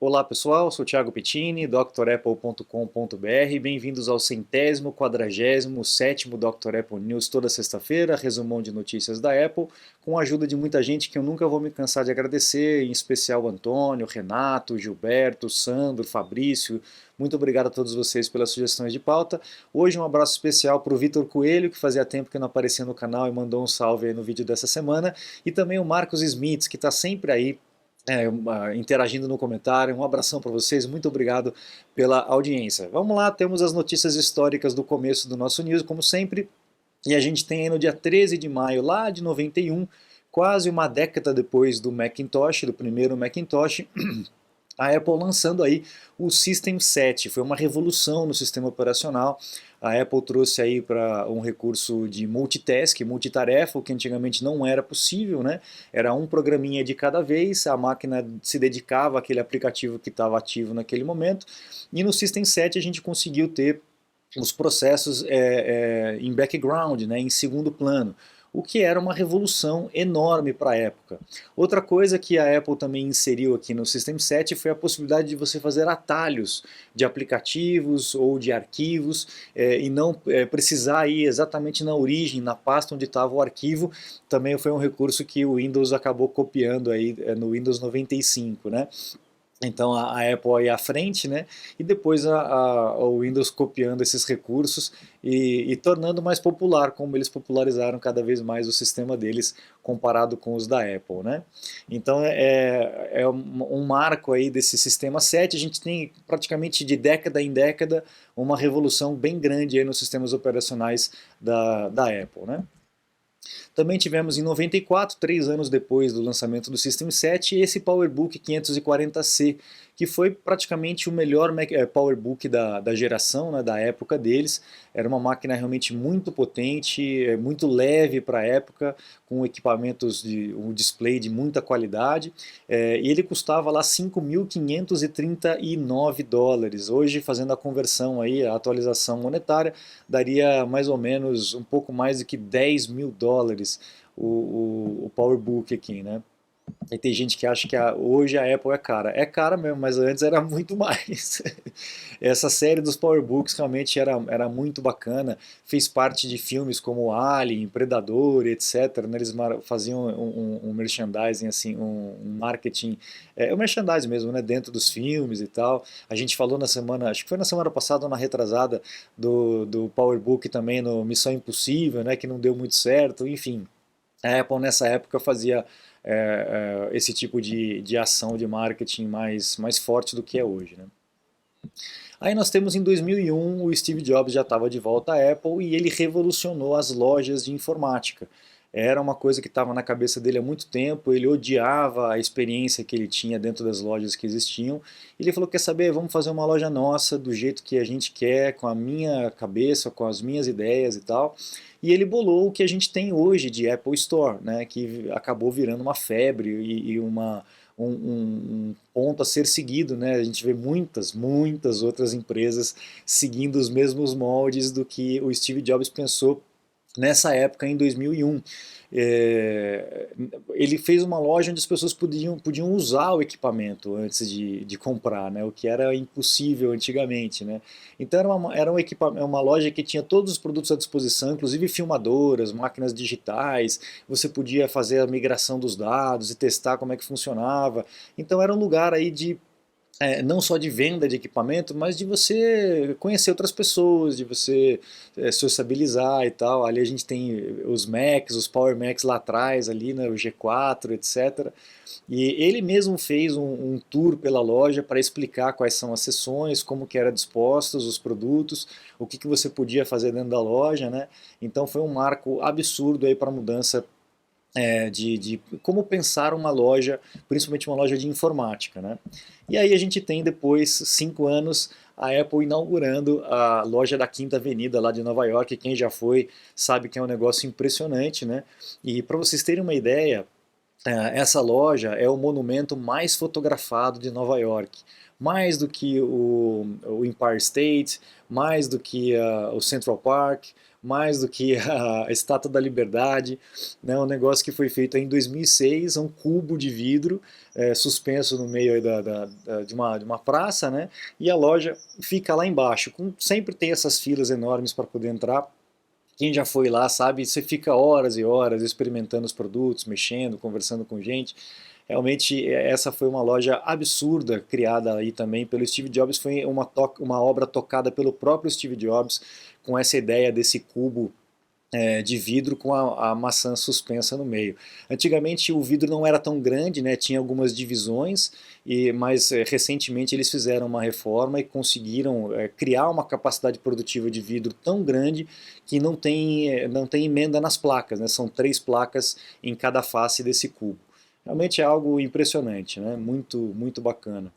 Olá pessoal, sou Thiago Pittini, drapple.com.br. Bem-vindos ao 147º Dr. Apple News toda sexta-feira, resumão de notícias da Apple, com a ajuda de muita gente que eu nunca vou me cansar de agradecer, em especial o Antônio, Renato, Gilberto, Sandro, Fabrício. Muito obrigado a todos vocês pelas sugestões de pauta. Hoje um abraço especial para o Vitor Coelho, que fazia tempo que não aparecia no canal e mandou um salve aí no vídeo dessa semana, e também o Marcos Smith, que está sempre aí interagindo no comentário. Um abração para vocês, muito obrigado pela audiência. Vamos lá, temos as notícias históricas do começo do nosso news, como sempre, e a gente tem aí no dia 13 de maio, lá de 91, quase uma década depois do Macintosh, do primeiro Macintosh, a Apple lançando aí o System 7, foi uma revolução no sistema operacional. A Apple trouxe aí para um recurso de multitask, multitarefa, o que antigamente não era possível, né? Era um programinha de cada vez, a máquina se dedicava àquele aplicativo que estava ativo naquele momento, e no System 7 a gente conseguiu ter os processos em background, né, em segundo plano, o que era uma revolução enorme para a época. Outra coisa que a Apple também inseriu aqui no System 7 foi a possibilidade de você fazer atalhos de aplicativos ou de arquivos e não precisar ir exatamente na origem, na pasta onde estava o arquivo. Também foi um recurso que o Windows acabou copiando aí no Windows 95, né? Então a Apple aí à frente, né? E depois o Windows copiando esses recursos e tornando mais popular, como eles popularizaram cada vez mais o sistema deles comparado com os da Apple, né? Então é um marco aí desse sistema 7. A gente tem praticamente de década em década uma revolução bem grande aí nos sistemas operacionais da Apple, né? Também tivemos em 94, 3 anos depois do lançamento do System 7, esse PowerBook 540C, que foi praticamente o melhor PowerBook da geração, né, da época deles. Era uma máquina realmente muito potente, muito leve para a época, com equipamentos um display de muita qualidade, e ele custava lá 5.539 dólares. Hoje, fazendo a conversão aí, a atualização monetária, daria mais ou menos um pouco mais do que 10 mil dólares o PowerBook aqui, né? E tem gente que acha que hoje a Apple é cara. É cara mesmo, mas antes era muito mais. Essa série dos PowerBooks realmente era muito bacana. Fez parte de filmes como Alien, Predador, etc. Né? Eles faziam um merchandising, assim, um marketing, um merchandising mesmo, né? Dentro dos filmes e tal. A gente falou na semana, acho que foi na semana passada ou na retrasada, do PowerBook também no Missão Impossível, né? Que não deu muito certo, enfim. A Apple nessa época fazia esse tipo de ação de marketing mais forte do que é hoje, né? Aí nós temos em 2001 o Steve Jobs já estava de volta à Apple e ele revolucionou as lojas de informática. Era uma coisa que estava na cabeça dele há muito tempo, ele odiava a experiência que ele tinha dentro das lojas que existiam. Ele falou, quer saber, vamos fazer uma loja nossa, do jeito que a gente quer, com a minha cabeça, com as minhas ideias e tal. E ele bolou o que a gente tem hoje de Apple Store, né, que acabou virando uma febre e um ponto a ser seguido, né? A gente vê muitas outras empresas seguindo os mesmos moldes do que o Steve Jobs pensou nessa época, em 2001. Ele fez uma loja onde as pessoas podiam usar o equipamento antes de comprar, né? O que era impossível antigamente, né? Então era uma loja que tinha todos os produtos à disposição, inclusive filmadoras, máquinas digitais, você podia fazer a migração dos dados e testar como é que funcionava. Então era um lugar aí de não só de venda de equipamento, mas de você conhecer outras pessoas, de você sociabilizar e tal. Ali a gente tem os Macs, os Power Macs lá atrás, ali, né, o G4, etc. E ele mesmo fez um tour pela loja para explicar quais são as seções, como que eram dispostos os produtos, o que você podia fazer dentro da loja, né? Então foi um marco absurdo aí para a mudança de como pensar uma loja, principalmente uma loja de informática, né? E aí a gente tem depois, 5 anos, a Apple inaugurando a loja da Quinta Avenida lá de Nova York. Quem já foi sabe que é um negócio impressionante, né? E para vocês terem uma ideia, essa loja é o monumento mais fotografado de Nova York. Mais do que o Empire State, mais do que o Central Park, mais do que a Estátua da Liberdade, né, um negócio que foi feito em 2006, um cubo de vidro suspenso no meio aí de uma praça, né, e a loja fica lá embaixo. Sempre tem essas filas enormes para poder entrar. Quem já foi lá sabe, você fica horas e horas experimentando os produtos, mexendo, conversando com gente. Realmente essa foi uma loja absurda criada aí também pelo Steve Jobs, foi uma obra tocada pelo próprio Steve Jobs com essa ideia desse cubo de vidro com a maçã suspensa no meio. Antigamente o vidro não era tão grande, né, tinha algumas divisões, mas recentemente eles fizeram uma reforma e conseguiram criar uma capacidade produtiva de vidro tão grande que não tem emenda nas placas, né, são 3 placas em cada face desse cubo. Realmente é algo impressionante, né, muito bacana.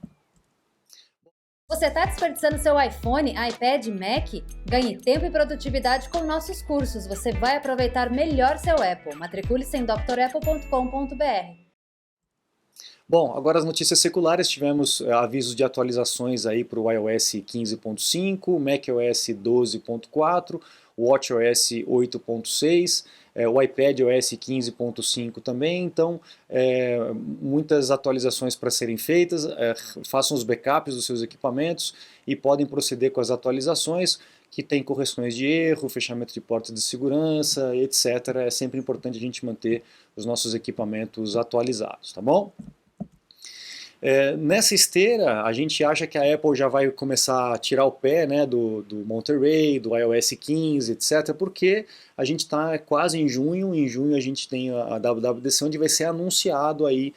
Você está desperdiçando seu iPhone, iPad, Mac? Ganhe tempo e produtividade com nossos cursos. Você vai aproveitar melhor seu Apple. Matricule-se em drapple.com.br. Bom, agora as notícias seculares, tivemos avisos de atualizações aí para o iOS 15.5, macOS 12.4, o WatchOS 8.6, o iPadOS 15.5 também, então muitas atualizações para serem feitas, façam os backups dos seus equipamentos e podem proceder com as atualizações, que tem correções de erro, fechamento de portas de segurança, etc. É sempre importante a gente manter os nossos equipamentos atualizados, tá bom? Nessa esteira, a gente acha que a Apple já vai começar a tirar o pé, né, do Monterey, do iOS 15, etc., porque a gente está quase em junho a gente tem a WWDC, onde vai ser anunciado aí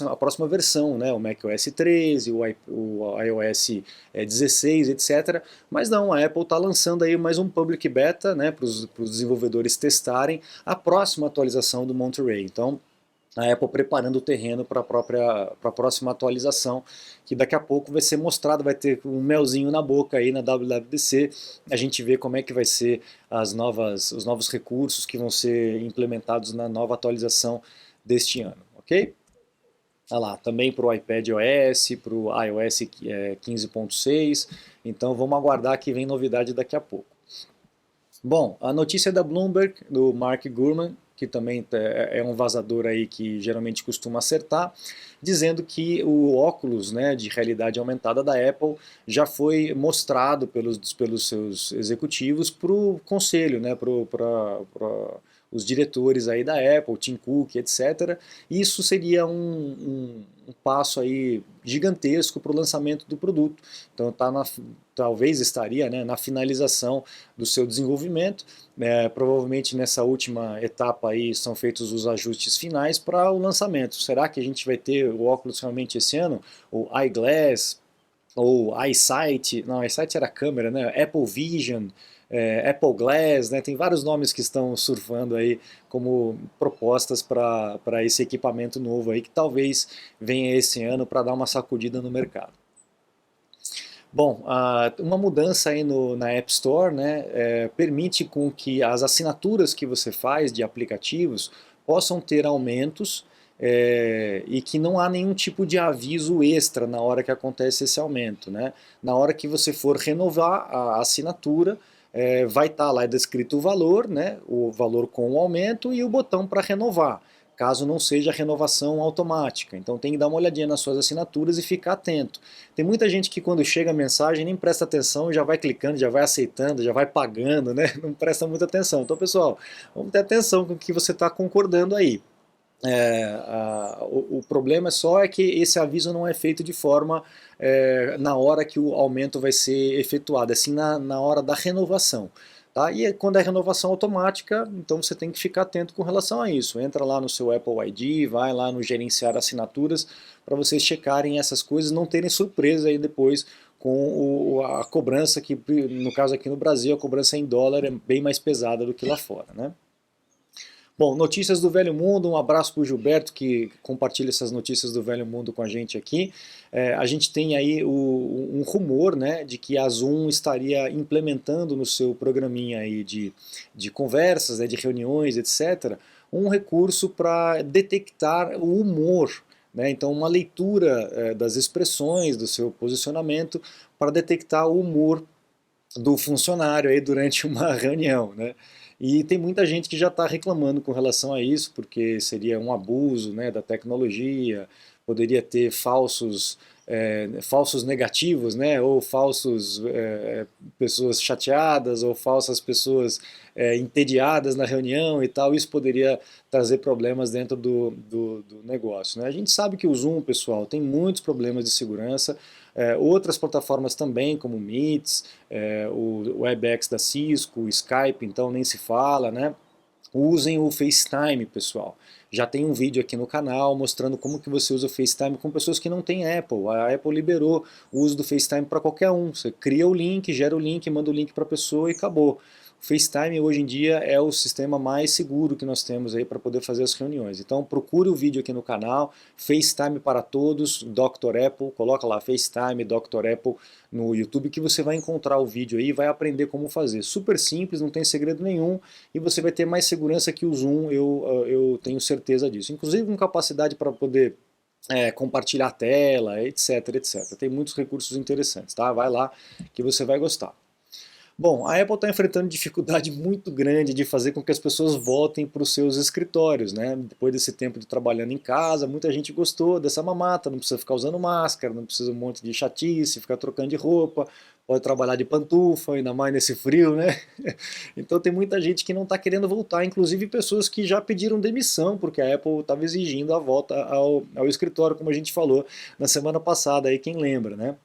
a próxima versão, né, o macOS 13, o iOS 16, etc., mas não, a Apple está lançando aí mais um Public Beta, né, para os desenvolvedores testarem a próxima atualização do Monterey. Então, a Apple preparando o terreno para a próxima atualização, que daqui a pouco vai ser mostrado, vai ter um melzinho na boca aí na WWDC, a gente vê como é que vai ser os novos recursos que vão ser implementados na nova atualização deste ano, ok? Olha lá, também para o iPadOS, para o iOS 15.6, então vamos aguardar que vem novidade daqui a pouco. Bom, a notícia da Bloomberg, do Mark Gurman, que também é um vazador aí que geralmente costuma acertar, dizendo que o óculos, né, de realidade aumentada da Apple já foi mostrado pelos seus executivos para o conselho, né, para os diretores aí da Apple, Tim Cook, etc. Isso seria um passo aí gigantesco para o lançamento do produto. Então talvez estaria, né, na finalização do seu desenvolvimento. Provavelmente nessa última etapa aí são feitos os ajustes finais para o lançamento. Será que a gente vai ter o óculos realmente esse ano? O iGlass, ou EyeSight, não, EyeSight era a câmera, né? Apple Vision, Apple Glass, né? Tem vários nomes que estão surfando aí como propostas para esse equipamento novo aí, que talvez venha esse ano para dar uma sacudida no mercado. Bom, uma mudança aí na App Store, né, permite com que as assinaturas que você faz de aplicativos possam ter aumentos e que não há nenhum tipo de aviso extra na hora que acontece esse aumento, né? Na hora que você for renovar a assinatura, vai estar lá descrito o valor, né, o valor com o aumento e o botão para renovar, caso não seja renovação automática. Então tem que dar uma olhadinha nas suas assinaturas e ficar atento. Tem muita gente que quando chega a mensagem nem presta atenção, já vai clicando, já vai aceitando, já vai pagando, né? Não presta muita atenção. Então, pessoal, vamos ter atenção com o que você está concordando aí. O problema só é que esse aviso não é feito de forma na hora que o aumento vai ser efetuado, assim na hora da renovação. Tá? E quando é renovação automática, então você tem que ficar atento com relação a isso. Entra lá no seu Apple ID, vai lá no gerenciar assinaturas, para vocês checarem essas coisas, não terem surpresa aí depois com a cobrança, que no caso aqui no Brasil, a cobrança em dólar é bem mais pesada do que lá fora, né? Bom, notícias do Velho Mundo, um abraço para o Gilberto que compartilha essas notícias do Velho Mundo com a gente aqui. A gente tem aí um rumor, né, de que a Zoom estaria implementando no seu programinha aí de conversas, né, de reuniões, etc., um recurso para detectar o humor, né? Então uma leitura das expressões, do seu posicionamento, para detectar o humor do funcionário aí durante uma reunião, né? E tem muita gente que já está reclamando com relação a isso, porque seria um abuso, né, da tecnologia, poderia ter falsos negativos, né, ou falsos pessoas chateadas, ou falsas pessoas entediadas na reunião e tal. Isso poderia trazer problemas dentro do negócio, né? A gente sabe que o Zoom, pessoal, tem muitos problemas de segurança. Outras plataformas também, como o Meets, o WebEx da Cisco, o Skype, então nem se fala, né? Usem o FaceTime, pessoal. Já tem um vídeo aqui no canal mostrando como que você usa o FaceTime com pessoas que não têm Apple. A Apple liberou o uso do FaceTime para qualquer um. Você cria o link, gera o link, manda o link para a pessoa e acabou. O FaceTime hoje em dia é o sistema mais seguro que nós temos aí para poder fazer as reuniões. Então procure o vídeo aqui no canal, FaceTime para todos, Dr. Apple, coloca lá FaceTime Dr. Apple no YouTube que você vai encontrar o vídeo aí e vai aprender como fazer. Super simples, não tem segredo nenhum e você vai ter mais segurança que o Zoom, eu tenho certeza disso. Inclusive com capacidade para poder compartilhar a tela, etc, etc. Tem muitos recursos interessantes, tá? Vai lá que você vai gostar. Bom, a Apple está enfrentando dificuldade muito grande de fazer com que as pessoas voltem para os seus escritórios, né? Depois desse tempo de trabalhando em casa, muita gente gostou dessa mamata, não precisa ficar usando máscara, não precisa um monte de chatice, ficar trocando de roupa, pode trabalhar de pantufa, ainda mais nesse frio, né? Então tem muita gente que não está querendo voltar, inclusive pessoas que já pediram demissão, porque a Apple estava exigindo a volta ao escritório, como a gente falou na semana passada, aí quem lembra, né?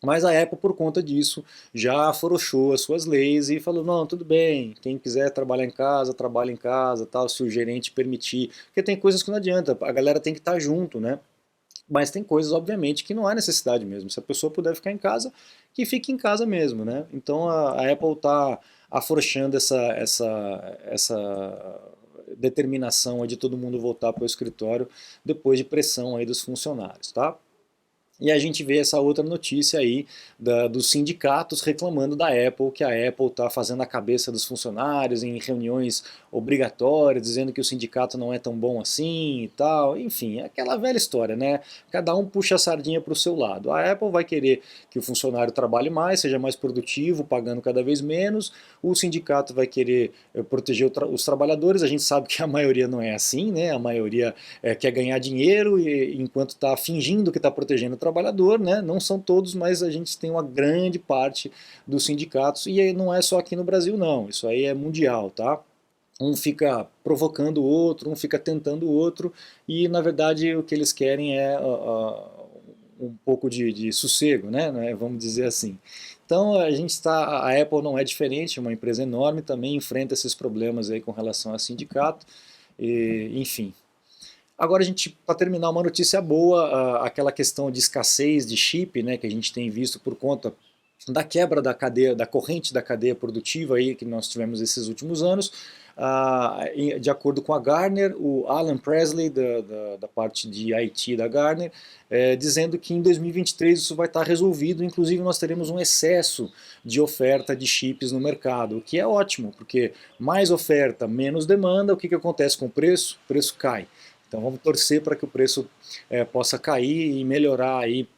Mas a Apple, por conta disso, já afrouxou as suas leis e falou, não, tudo bem, quem quiser trabalhar em casa, trabalha em casa, tal, se o gerente permitir. Porque tem coisas que não adianta, a galera tem que estar junto, né? Mas tem coisas, obviamente, que não há necessidade mesmo. Se a pessoa puder ficar em casa, que fique em casa mesmo, né? Então a Apple está afrouxando essa determinação de todo mundo voltar para o escritório depois de pressão aí dos funcionários, tá? E a gente vê essa outra notícia aí dos sindicatos reclamando da Apple, que a Apple está fazendo a cabeça dos funcionários em reuniões obrigatórias, dizendo que o sindicato não é tão bom assim e tal. Enfim, é aquela velha história, né? Cada um puxa a sardinha para o seu lado. A Apple vai querer que o funcionário trabalhe mais, seja mais produtivo, pagando cada vez menos. O sindicato vai querer proteger os trabalhadores. A gente sabe que a maioria não é assim, né? A maioria quer ganhar dinheiro enquanto está fingindo que está protegendo o trabalhador, né? Não são todos, mas a gente tem uma grande parte dos sindicatos, e não é só aqui no Brasil não, isso aí é mundial, tá? Um fica provocando o outro, um fica tentando o outro, e na verdade o que eles querem é um pouco de sossego, né? Vamos dizer assim. Então a Apple não é diferente, é uma empresa enorme, também enfrenta esses problemas aí com relação a sindicato, enfim. Agora para terminar, uma notícia boa, aquela questão de escassez de chip, né, que a gente tem visto por conta da quebra da cadeia, da corrente da cadeia produtiva aí que nós tivemos esses últimos anos. De acordo com a Gartner, o Alan Presley, da parte de IT da Gartner, dizendo que em 2023 isso vai estar resolvido, inclusive nós teremos um excesso de oferta de chips no mercado, o que é ótimo, porque mais oferta, menos demanda, o que acontece com o preço? O preço cai. Então vamos torcer para que o preço possa cair e melhorar aí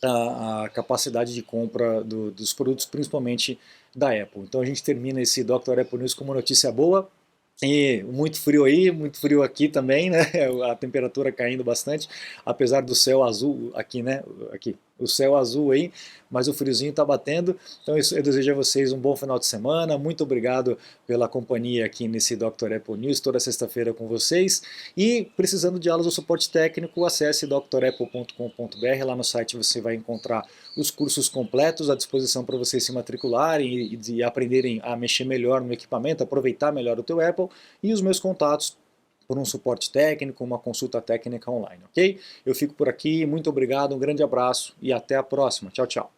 a capacidade de compra dos produtos, principalmente da Apple. Então a gente termina esse Dr. Apple News com uma notícia boa. E muito frio aí, muito frio aqui também, né? A temperatura caindo bastante, apesar do céu azul aqui, né? Aqui, o céu azul aí, mas o friozinho está batendo. Então eu desejo a vocês um bom final de semana. Muito obrigado pela companhia aqui nesse Dr. Apple News, toda sexta-feira com vocês. E precisando de aulas ou suporte técnico, acesse drapple.com.br. Lá no site você vai encontrar os cursos completos à disposição para vocês se matricularem e aprenderem a mexer melhor no equipamento, aproveitar melhor o teu Apple, e os meus contatos por um suporte técnico, uma consulta técnica online, ok? Eu fico por aqui, muito obrigado, um grande abraço e até a próxima. Tchau, tchau.